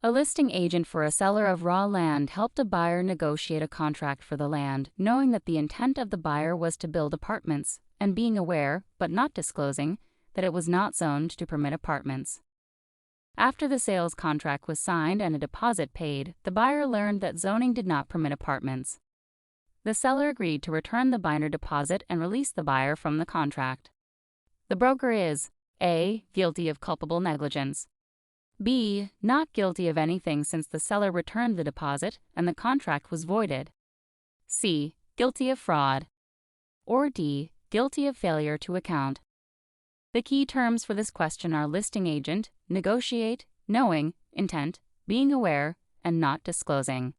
A listing agent for a seller of raw land helped a buyer negotiate a contract for the land, knowing that the intent of the buyer was to build apartments, and being aware, but not disclosing, that it was not zoned to permit apartments. After the sales contract was signed and a deposit paid, the buyer learned that zoning did not permit apartments. The seller agreed to return the binder deposit and release the buyer from the contract. The broker is A. Guilty of culpable negligence. B. Not guilty of anything since the seller returned the deposit and the contract was voided. C. Guilty of fraud. Or D. Guilty of failure to account. The key terms for this question are listing agent, negotiate, knowing, intent, being aware, and not disclosing.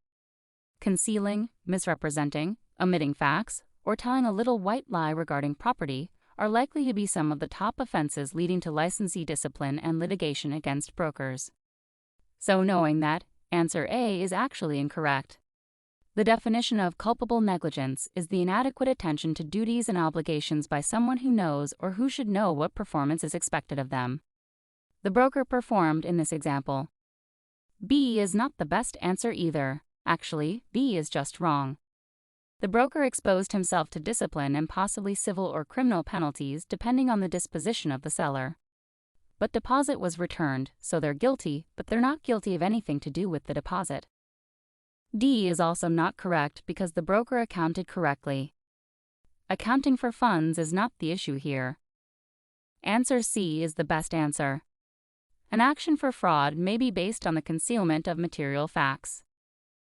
Concealing, misrepresenting, omitting facts, or telling a little white lie regarding property are likely to be some of the top offenses leading to licensee discipline and litigation against brokers. So knowing that, answer A is actually incorrect. The definition of culpable negligence is the inadequate attention to duties and obligations by someone who knows or who should know what performance is expected of them. The broker performed in this example. B is not the best answer either. Actually, B is just wrong. The broker exposed himself to discipline and possibly civil or criminal penalties depending on the disposition of the seller. But deposit was returned, so they're guilty, but they're not guilty of anything to do with the deposit. D is also not correct because the broker accounted correctly. Accounting for funds is not the issue here. Answer C is the best answer. An action for fraud may be based on the concealment of material facts.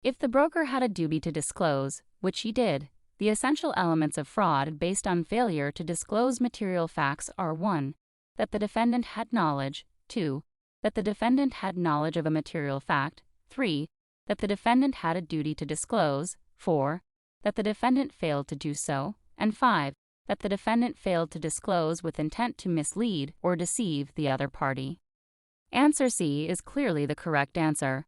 If the broker had a duty to disclose, which he did, the essential elements of fraud based on failure to disclose material facts are 1. That the defendant had knowledge, 2. That the defendant had knowledge of a material fact, 3. That the defendant had a duty to disclose, 4. That the defendant failed to do so, and 5. That the defendant failed to disclose with intent to mislead or deceive the other party. Answer C is clearly the correct answer.